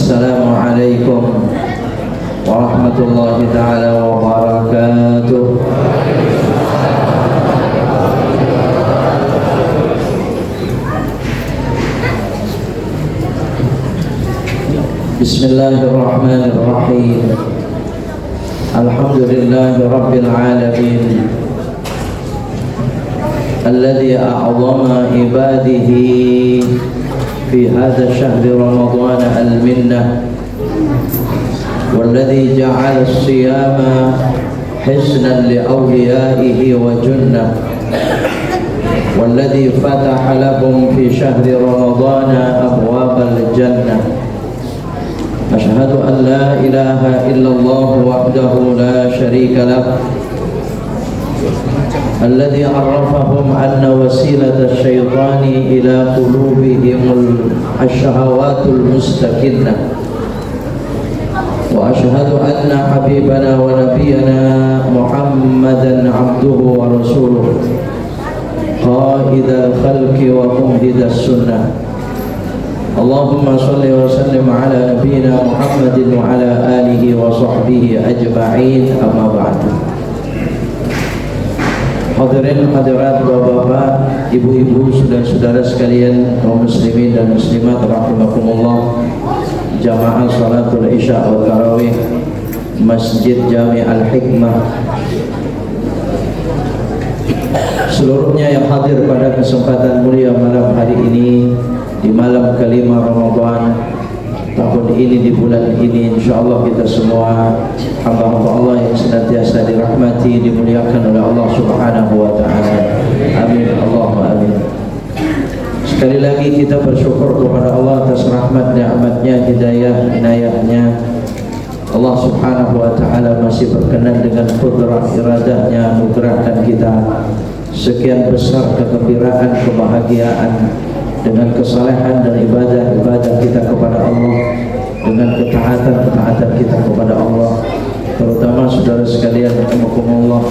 Assalamualaikum warahmatullahi ta'ala wabarakatuh. Bismillahirrahmanirrahim. Alhamdulillahi rabbil alamin, alladhi a'zama ibadihi في هذا الشهر رمضان المنة، والذي جعل الصيام حسنا لأوليائه وجنة، والذي فتح لهم في شهر رمضان أبواب الجنة. أشهد أن لا إله إلا الله وحده لا شريك له، الذي عرفهم أن وسيلة الشيطان إلى قلوبهم الشهوات المستكنة. وأشهد أن حبيبنا ونبينا محمدا عبده ورسوله، قائد الخلق ومهد السنة. اللهم صل وسلم على نبينا محمد وعلى آله وصحبه أجمعين، أما بعد. Hadirin hadirat, bapak-bapak, ibu-ibu, saudara-saudara sekalian, kaum muslimin dan muslimat rahimakumullah, jamaah salatul isya wa tarawih Masjid Jami Al-Hikmah, seluruhnya yang hadir pada kesempatan mulia malam hari ini, di malam kelima Ramadan tahun ini, di bulan ini, insyaallah kita semua hamba-hamba Allah yang senantiasa dirahmati, dimuliakan oleh Allah Subhanahu wa taala. Amin, Allahumma amin. Sekali lagi kita bersyukur kepada Allah atas rahmat, nikmatnya, hidayah, inayahnya. Allah Subhanahu wa taala masih berkenan dengan kudrah iradahnya anugerahkan kita sekian besar kegembiraan, kebahagiaan dengan kesalehan dan ibadah-ibadah kita kepada Allah, dengan ketaatan-ketaatan kita kepada Allah. Terutama saudara sekalian rahimakumullah,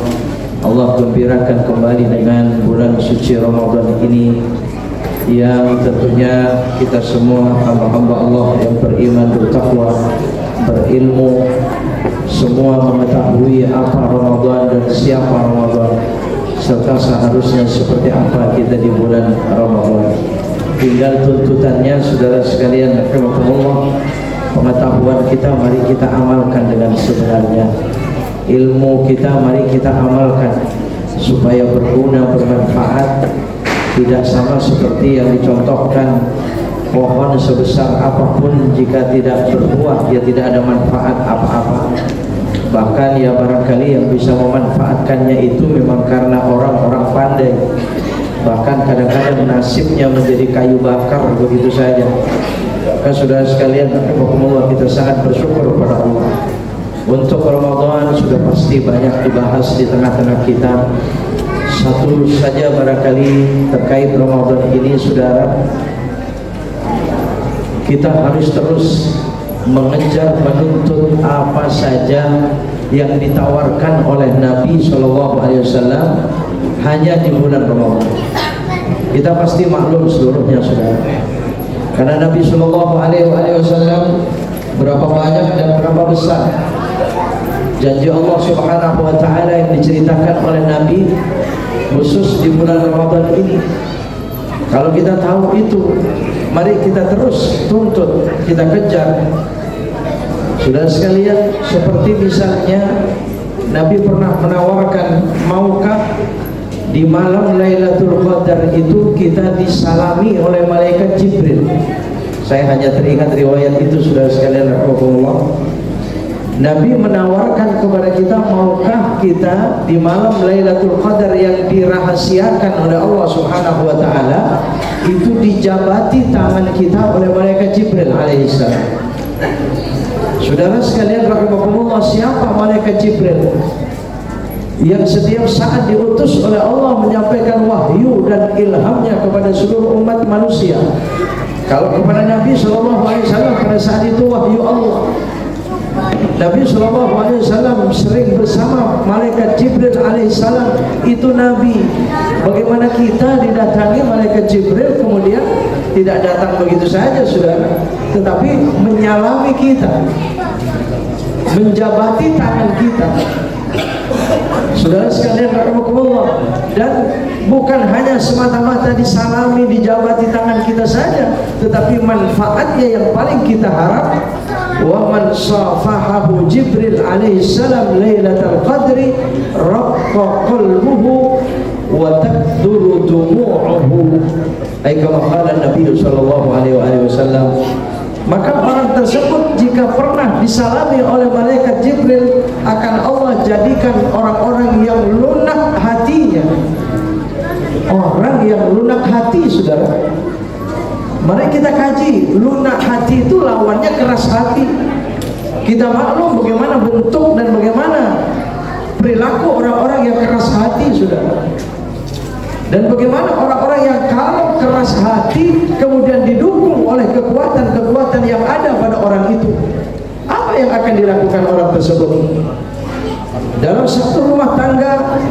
Allah gembirakan kembali dengan bulan suci Ramadan ini, yang tentunya kita semua hamba-hamba Allah yang beriman, bertakwa, berilmu, semua mengetahui apa Ramadan dan siapa Ramadan, serta seharusnya seperti apa kita di bulan Ramadan. Tinggal tuntutannya saudara sekalian rahimakumullah, pengetahuan kita mari kita amalkan dengan sebenarnya, ilmu kita mari kita amalkan supaya berguna, bermanfaat. Tidak sama seperti yang dicontohkan, pohon sebesar apapun jika tidak berbuah ya tidak ada manfaat apa-apa. Bahkan ya barangkali yang bisa memanfaatkannya itu memang karena orang-orang pandai. Bahkan kadang-kadang nasibnya menjadi kayu bakar begitu saja. Maka saudara sekalian rahimakumullah, kita sangat bersyukur kepada Allah. Untuk Ramadan sudah pasti banyak dibahas di tengah-tengah kita. Satu saja barangkali terkait Ramadan ini, saudara, kita harus terus mengejar, menuntut apa saja yang ditawarkan oleh Nabi SAW hanya di bulan Ramadan. Kita pasti maklum seluruhnya, saudara, karena Nabi SAW berapa banyak dan berapa besar janji Allah Subhanahu wa taala yang diceritakan oleh Nabi khusus di bulan Ramadan ini. Kalau kita tahu itu, mari kita terus tuntut, kita kejar. Saudara sekalian, seperti misalnya Nabi pernah menawarkan, maukah di malam Lailatul Qadar itu kita disalami oleh malaikat Jibril? Saya hanya teringat riwayat itu, saudara sekalian rahimakumullah. Nabi menawarkan kepada kita, maukah kita di malam Lailatul Qadar yang dirahasiakan oleh Allah Subhanahu wa taala itu dijabati tangan kita oleh malaikat Jibril alaihissalam. Saudara sekalian rahimakumullah, siapa malaikat Jibril yang setiap saat diutus oleh Allah menyampaikan wahyu dan ilhamnya kepada seluruh umat manusia? Kalau kepada Nabi SAW pada saat itu wahyu Allah. Nabi SAW sering bersama malaikat Jibril alaihissalam, itu Nabi. Bagaimana kita didatangi malaikat Jibril kemudian tidak datang begitu saja saudara, tetapi menyalami kita, menjabati tangan kita. Saudara sekalian rahimakumullah, dan bukan hanya semata-mata disalami, dijabati tangan kita saja, tetapi manfaatnya yang paling kita harap, wa man safahahu Jibril alaihi salam lailatul qadri raqqa qalbuhu wa taqduru dumu'uhu, ay kama qala Nabi sallallahu alaihi wasallam. Maka orang tersebut jika pernah disalami oleh malaikat Jibril, akan Allah jadikan orang-orang yang lunak hatinya. Orang yang lunak hati, saudara. Mari kita kaji, lunak hati itu lawannya keras hati. Kita maklum bagaimana bentuk dan bagaimana perilaku orang-orang yang keras hati, saudara. Dan bagaimana orang-orang yang kalau keras hati kemudian didukung oleh kekuatan-kekuatan yang ada pada orang itu, apa yang akan dilakukan orang tersebut? Dalam satu rumah tangga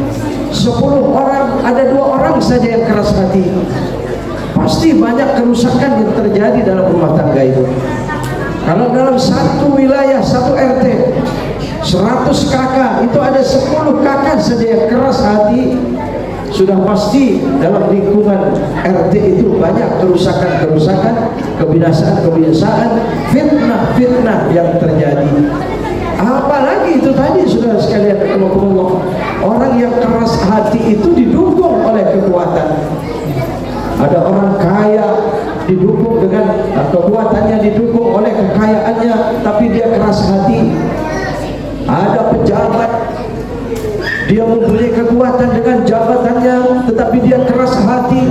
10 orang, ada 2 orang saja yang keras hati, pasti banyak kerusakan yang terjadi dalam rumah tangga itu. Kalau dalam satu wilayah, satu RT 100 kakak, itu ada 10 kakak saja yang keras hati, sudah pasti dalam lingkungan RT itu banyak kerusakan-kerusakan, kebinasaan-kebinasaan, fitnah-fitnah yang terjadi. Apalagi itu tadi saudara sekalian, orang yang keras hati itu didukung oleh kekuatan. Ada orang kaya didukung dengan kekuatannya, didukung oleh kekayaannya, tapi dia keras hati. Ada pejabat, dia mempunyai kekuatan dengan jabatannya, tetapi dia keras hati.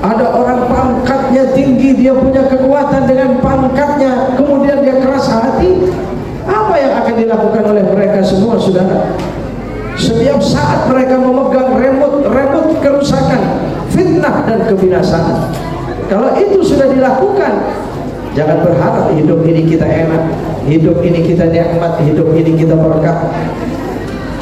Ada orang pangkatnya tinggi, dia punya kekuatan dengan pangkatnya, kemudian dia keras hati. Apa yang akan dilakukan oleh mereka semua, saudara? Setiap saat mereka memegang remote kerusakan, fitnah dan kebinasaan. Kalau itu sudah dilakukan, jangan berharap hidup ini kita enak, hidup ini kita nikmat, hidup ini kita berkah.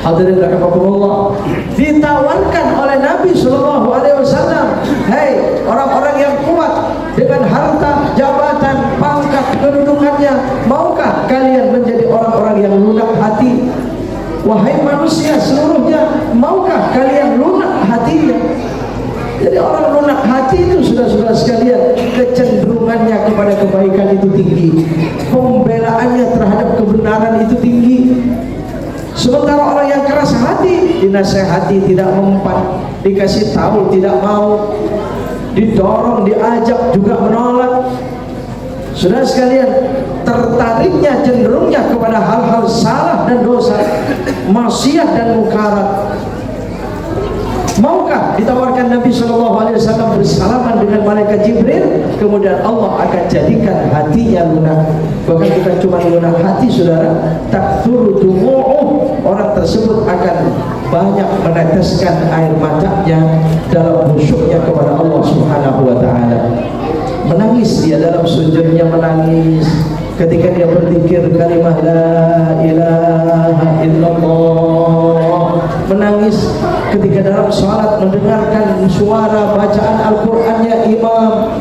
Hadirin rahimakumullah, ditawarkan oleh Nabi sallallahu alaihi wasallam, hei orang-orang yang kuat dengan harta, jabatan, pangkat, kedudukannya, maukah kalian menjadi orang-orang yang lunak hati? Wahai manusia seluruhnya, maukah kalian lunak hatinya? Jadi orang lunak hati itu, saudara-saudara sekalian, kecenderungannya kepada kebaikan itu tinggi, pembelaannya terhadap kebenaran itu tinggi. Sementara orang yang keras hati, dinasehati tidak mempan, dikasih tahu tidak mau, didorong, diajak juga menolak. Saudara sekalian, tertariknya, cenderungnya kepada hal-hal salah dan dosa, maksiat dan munkar. Maukah ditawarkan Nabi SAW bersalaman dengan malaikat Jibril, kemudian Allah akan jadikan hatinya lunak. Bahkan bukan cuma lunak hati, saudara, takthuru dumu'uh, orang tersebut akan banyak meneteskan air matanya dalam khusyuknya kepada Allah Subhanahu wa ta'ala. Menangis dia dalam sujudnya, menangis ketika dia berzikir kalimah la ilaha illallah, menangis ketika dalam salat mendengarkan suara bacaan Al-Qur'annya imam,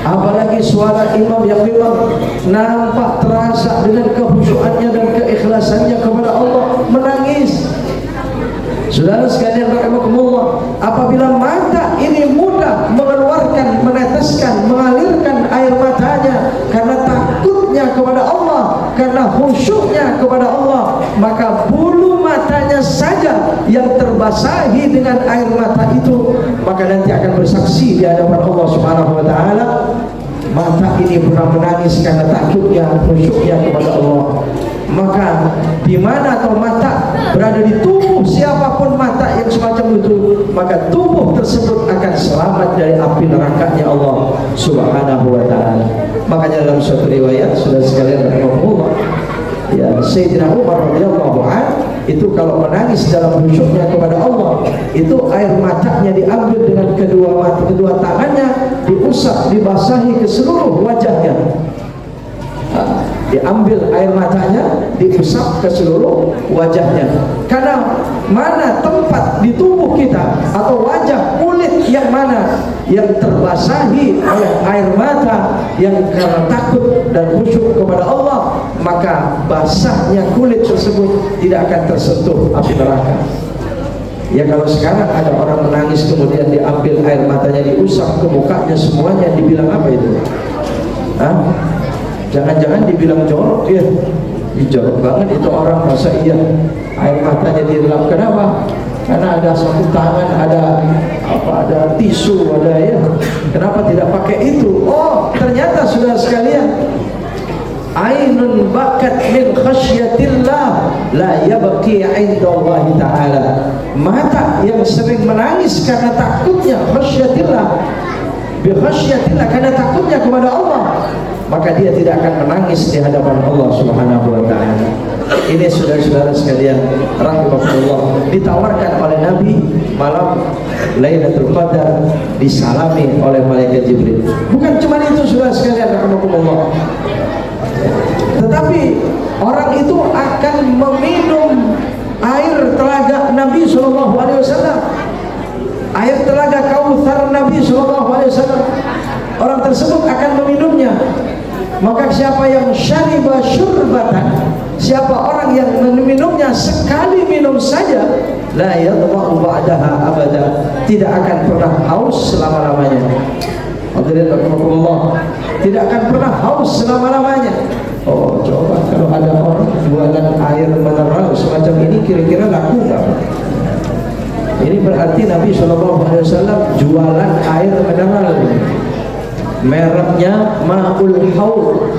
apalagi suara imam yang memang nampak terasa dengan kehusyukannya dan keikhlasannya kepada Allah, menangis. Saudara sekalian rahimakumullah, apabila mata ini mudah mengeluarkan, meneteskan, mengalirkan air matanya karena takutnya kepada Allah, karena khusyuknya kepada Allah, maka bulu matanya saja yang terbasahi dengan air mata itu, maka nanti akan bersaksi di hadapan Allah Subhanahu wa ta'ala, mata ini pernah menangis karena takutnya, khusyuknya kepada Allah. Maka di mana atau mata berada di tubuh siapapun mata yang semacam itu, maka tubuh tersebut akan selamat dari api nerakanya Allah Subhanahu wa ta'ala. Makanya dalam suatu riwayat, saudara sekalian rahimahullah, ya, Sayyidina Umar radhiyallahu anhu itu kalau menangis dalam khusyuknya kepada Allah, itu air matanya diambil dengan kedua tangannya, diusap, dibasahi ke seluruh wajahnya. diambil air matanya, diusap ke seluruh wajahnya. Karena mana tempat di tubuh kita atau wajah, kulit yang mana yang terbasahi oleh air mata yang karena takut dan khusyuk kepada Allah, maka basahnya kulit tersebut tidak akan tersentuh api neraka. Ya kalau sekarang ada orang menangis kemudian diambil air matanya, diusap ke mukanya semuanya, dibilang apa itu? Hah? Jangan-jangan dibilang jorok ya? Jorok banget itu orang, masa iya air matanya dilap. Kenapa? Karena ada sapu tangan, ada apa, ada tisu, ada ya. Kenapa tidak pakai itu? Oh, ternyata saudara sekalian, ainun bakat min khasyatillah la yabqi 'indallahi ta'ala. Mata yang sering menangis karena takutnya, khasyatillah, bi khasyatillah, karena takutnya kepada Allah, maka dia tidak akan menangis di hadapan Allah Subhanahu wa ta'ala. Ini saudara-saudara sekalian rahimahullah, ditawarkan oleh Nabi malam Lailatul Qadar, disalami oleh malaikat Jibril. Bukan cuma itu saudara sekalian rahimahullah, tetapi orang itu akan meminum air telaga Nabi SAW, air telaga Kautsar Nabi SAW. Orang tersebut akan meminumnya. Maka siapa yang syariba syurbatan, siapa orang yang meminumnya sekali minum saja, la yadma'u ba'daha abada, tidak akan pernah haus selama-lamanya. Hadirin rahimakumullah, tidak akan pernah haus selama-lamanya. Oh, coba kalau ada orang jualan air mineral semacam ini, kira-kira laku nggak? Ini berarti Nabi SAW jualan air mineral. Mereknya Ma'ul Haud.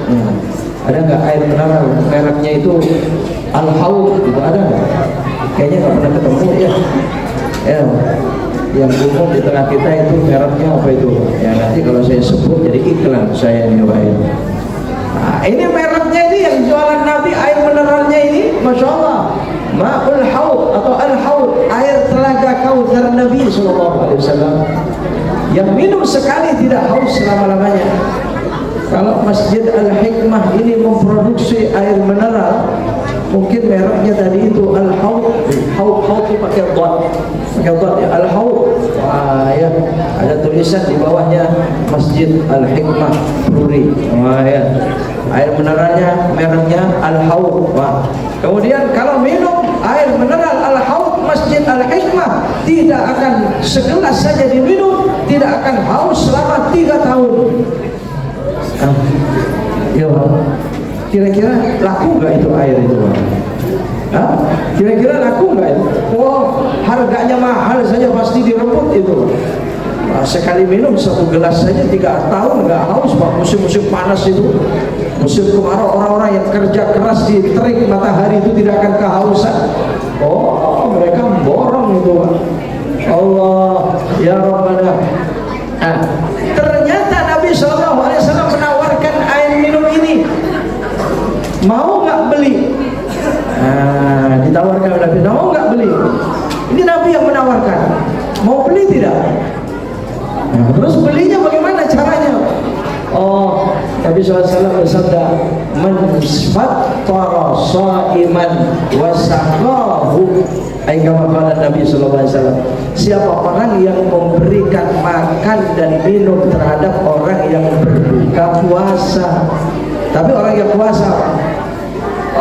Ada nggak air mineral mereknya itu Al-Haud? Itu ada nggak? Kayaknya nggak pernah ketemu ya. Ya, yang umum di tengah kita itu mereknya apa itu? Ya nanti kalau saya sebut jadi iklan saya nyobain. Nah, ini mereknya ini yang jualan Nabi, air mineralnya ini, masya Allah, Ma'ul Haud atau Al-Haud, air telaga Kautsar Nabi SAW, yang minum sekali tidak haus selama-lamanya. Kalau Masjid Al-Hikmah ini memproduksi air mineral, mungkin mereknya tadi itu Al-Haud. Haud itu pakai dot ya, Al-Haud. Wah ya, ada tulisan di bawahnya Masjid Al-Hikmah Bruri. Wah ya, air mineralnya mereknya Al-Haud. Wah. Kemudian kalau minum air mineral Al-Haud Masjid Al-Hikmah, tidak akan segelas saja diminum, tidak akan haus selama 3 tahun. Ya, kira-kira laku nggak itu air itu? Kira-kira laku nggak itu? Oh, harganya mahal saja pasti direbut itu. Nah, sekali minum 1 gelas saja 3 tahun nggak haus Pak. Musim-musim panas itu, musim kemarau, orang-orang yang kerja keras di terik matahari itu tidak akan kehausan. Oh, mereka borong itu Pak. Allah ya Rabbana. Nah, ternyata Nabi SAW menawarkan air minum ini. Mau nggak beli? Nah, ditawarkan oleh Nabi, mau nggak beli? Ini Nabi yang menawarkan. Mau beli tidak? Nah, terus belinya bagaimana caranya? Oh, Nabi SAW bersabda, "Man fattara sha'iman wa saqahu." Kama qala Nabi SAW, siapa orang yang memberikan makan dan minum terhadap orang yang berbuka puasa. Tapi orang yang puasa,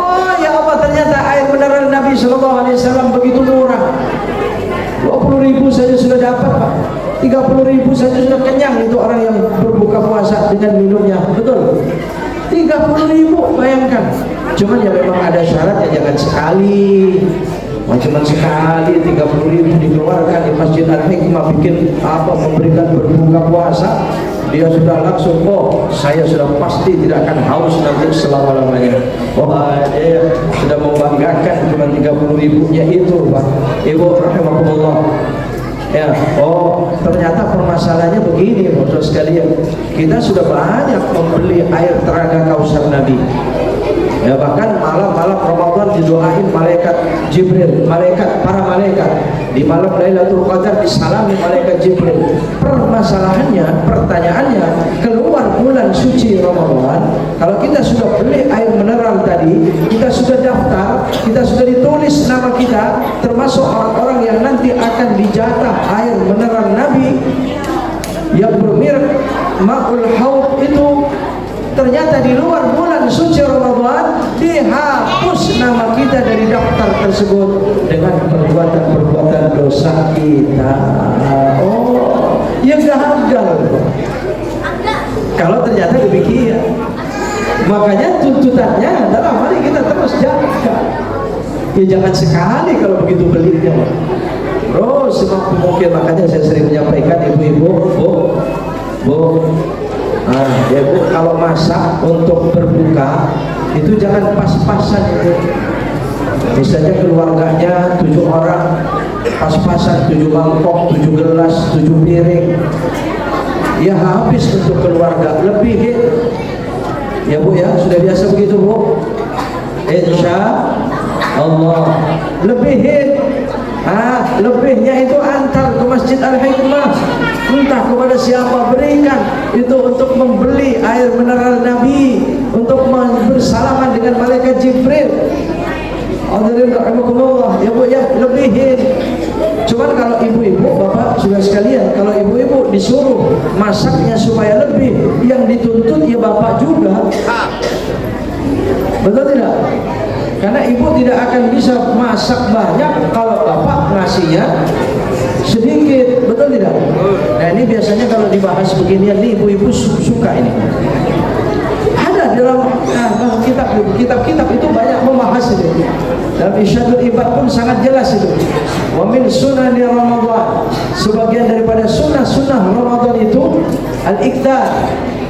oh ya Allah, ternyata air mineral Nabi SAW begitu murah. 20.000 saja sudah dapat Pak, 30.000 saja sudah kenyang itu orang yang berbuka puasa dengan minumnya. Betul, 30.000, bayangkan. Cuman ya memang ada syaratnya, jangan sekali. Cuma sekali 30.000 dikeluarkan di Masjid Al-Hikmah bikin apa, memberikan berbuka puasa, dia sudah langsung, oh saya sudah pasti tidak akan haus nanti selama-lamanya. Oh dia sudah membanggakan cuma 30.000-nya itu Pak Ibu rahimahumullah. Ya, oh ternyata permasalahannya begini Bapak sekalian. Kita sudah banyak membeli air telaga Kautsar Nabi. Ya, bahkan malam-malam Ramadan didoain malaikat Jibril, para malaikat. Di malam Lailatul Qadar disalami malaikat Jibril. Permasalahannya, pertanyaannya, keluar bulan suci Ramadan, kalau kita sudah beli air termasuk orang-orang yang nanti akan dijatah air mineral Nabi yang bermirip ma'ul haud itu, ternyata di luar bulan suci Ramadan dihapus nama kita dari daftar tersebut dengan perbuatan-perbuatan dosa kita. Oh, yang gagal kalau ternyata demikian. Makanya tuntutannya adalah mari kita terus jaga. Ya jangan sekali kalau begitu belinya, terus semampu mungkin. Makanya saya sering menyampaikan ibu-ibu, ya Bu, kalau masak untuk berbuka itu jangan pas-pasan itu. Misalnya keluarganya 7 orang, pas-pasan 7 mangkok, 7 gelas, 7 piring, ya habis untuk keluarga. Lebihin ya Bu ya, sudah biasa begitu Bu, insya Allah lebihin. Lebihnya itu antar ke Masjid Al-Hikmah, entah kepada siapa, berikan itu untuk membeli air mineral Nabi, untuk bersalaman dengan malaikat Jibril. Hadirin rahimakumullah ya Bu ya, lebihin. Cuman kalau ibu-ibu, bapak sudah sekalian, kalau ibu-ibu disuruh masaknya supaya lebih, yang dituntut ya bapak juga. Betul tidak? Karena ibu tidak akan bisa masak banyak kalau bapak ngasihnya sedikit. Betul tidak? Nah ini biasanya kalau dibahas beginian nih, ibu-ibu suka ini. Ada dalam kitab-kitab itu banyak membahas itu. Dalam Irsyadul Ibad pun sangat jelas itu. Wa min sunani Ramadan, sebagian daripada sunnah-sunnah Ramadan itu al-iktar.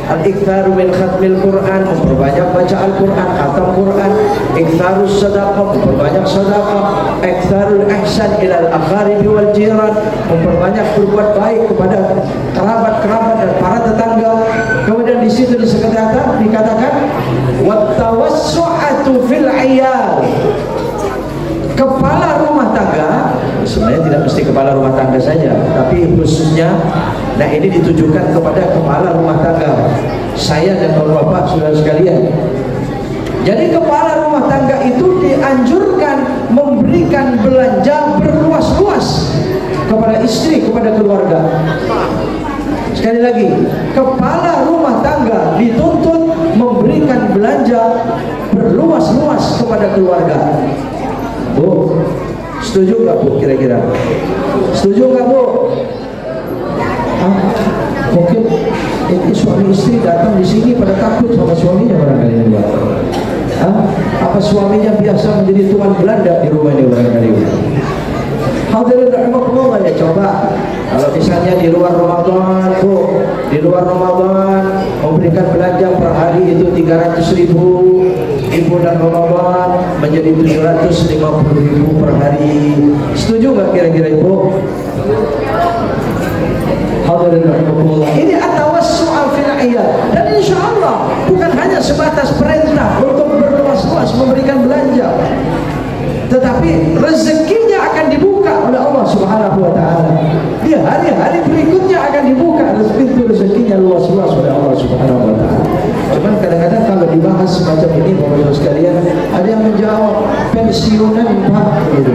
Al-iktharu min khatmil Quran, memperbanyak baca Al-Quran, khatam Quran. Iktharus sadaqah, memperbanyak sadaqah. Iktharul ihsan ilal aqaribi wal jiran, memperbanyak berbuat baik kepada kerabat-kerabat dan para tetangga. Kemudian di situ dikatakan wattawassu'atu fil 'iyal, kepala rumah tangga. Sebenarnya tidak mesti kepala rumah tangga saja, tapi khususnya, nah ini ditujukan kepada kepala rumah tangga, saya dan bapak saudara sekalian. Jadi kepala rumah tangga itu dianjurkan memberikan belanja berluas-luas kepada istri, kepada keluarga. Sekali lagi, kepala rumah tangga dituntut memberikan belanja berluas-luas kepada keluarga. Bu, setuju nggak Bu? Kira-kira setuju nggak Bu? Mungkin ini suami istri datang di sini pada takut sama suaminya barangkali ini Pak. Apa suaminya biasa menjadi tuan Belanda di rumah ini barangkali? Hadirin rahimakumullah ya, coba kalau misalnya di luar Ramadan Bu, di luar Ramadan memberikan belanja per hari itu 300.000, ibu dan Ramadan menjadi 750.000 per hari. Setuju nggak kira-kira Ibu? Hadirin rahimakumullah, ini at-tawassu' fil 'iyal, dan insyaallah bukan hanya sebatas perintah untuk berluas-luas memberikan belanja, tetapi rezekinya akan dibuka oleh Allah Subhanahu wa taala. Di hari-hari berikutnya akan dibuka pintu rezekinya luas-luas oleh Allah Subhanahu wa taala. Cuman kadang-kadang kalau dibahas semacam ini Bapak-Ibu sekalian, ada yang menjawab pensiunan Pak gitu.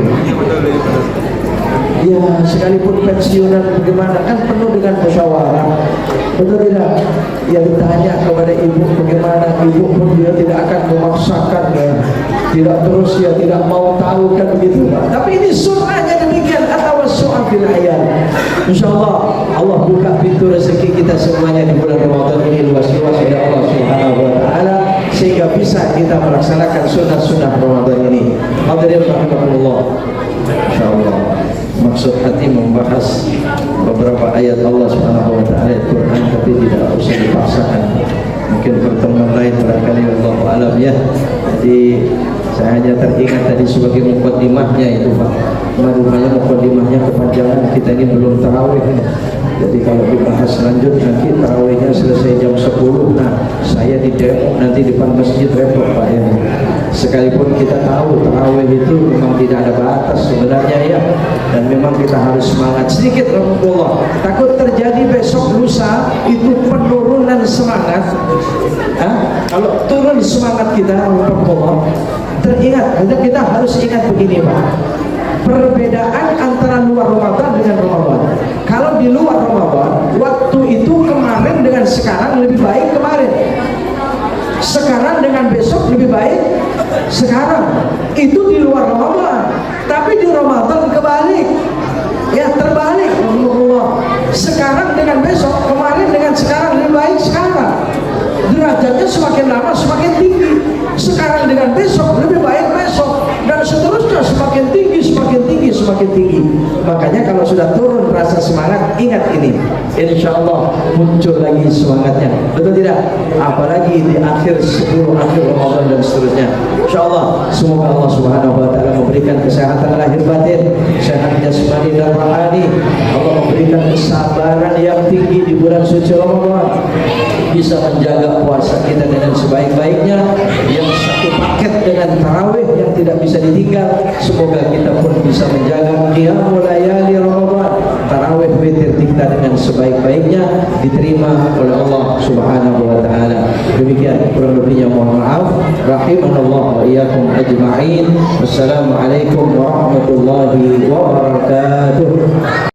Ya, sekalipun pensiunan bagaimana, kan penuh dengan musyawarah. Betul tidak? Ya ditanya kepada ibu bagaimana, ibu pun dia tidak akan memaksakan ya. Tidak terus ya, tidak mau tahu kan begitu Pak. Tapi ini sunnahnya demikian, at-tawassu' fil 'iyal. Insyaallah Allah buka pintu rezeki kita semuanya di bulan Ramadan ini luas-luas oleh Allah Subhanahu wa taala, sehingga bisa kita melaksanakan sunnah-sunnah Ramadan ini. Hadirin rahimakumullah. Insyaallah maksud hati membahas beberapa ayat Allah Subhanahu wa taala Al-Qur'an, tapi tidak usah dipaksakan. Mungkin pertemuan lain barangkali, wallahu alam ya. Jadi saya hanya teringat tadi sebagai mukadimahnya itu Pak. Rupanya mukadimahnya kepanjangan, kita ini belum tarawih. Jadi kalau dibahas lanjut nanti tarawihnya selesai jam 10. Nah, saya di demo nanti depan masjid repot Pak ya. Sekalipun kita tahu tarawih itu memang tidak ada batas sebenarnya ya, dan memang kita harus semangat sedikit rahmatullah. Takut terjadi besok lusa itu penurunan semangat. Kalau turun semangat kita rahmatullah, teringat, kita harus ingat begini Pak. perbedaan antara luar Ramadan dengan Ramadan. Kalau di luar Ramadan, waktu itu kemarin dengan sekarang lebih baik kemarin, sekarang dengan besok lebih baik sekarang. Itu di luar Ramadan. Tapi di Ramadan kebalik, ya terbalik. Sekarang dengan besok, kemarin dengan sekarang lebih baik sekarang. Derajatnya semakin lama semakin tinggi. Sekarang dengan besok lebih baik besok, dan seterusnya semakin tinggi, semakin tinggi, semakin tinggi. Makanya kalau sudah turun rasa semangat, ingat ini, insya Allah muncul lagi semangatnya. Betul tidak? Apalagi di akhir 10 akhir Ramadan dan seterusnya. Insya Allah semoga Allah Subhanahu Wa Taala memberikan kesehatan lahir batin, sehat jasmani dan rohani. Allah memberikan kesabaran yang tinggi di bulan suci Ramadan, bisa menjaga puasa kita dengan sebaik-baiknya, yang satu paket dengan tarawih yang tidak bisa ditinggal. Semoga kita pun bisa menjaga qiyamul layali Ramadan, tarawih witir kita dengan sebaik-baiknya, diterima oleh Allah Subhanahu Wa Taala. Demikian kurang lebihnya, mohon maaf. Rahimanallah wa iyyakum ajma'in. Wassalamualaikum warahmatullahi wabarakatuh.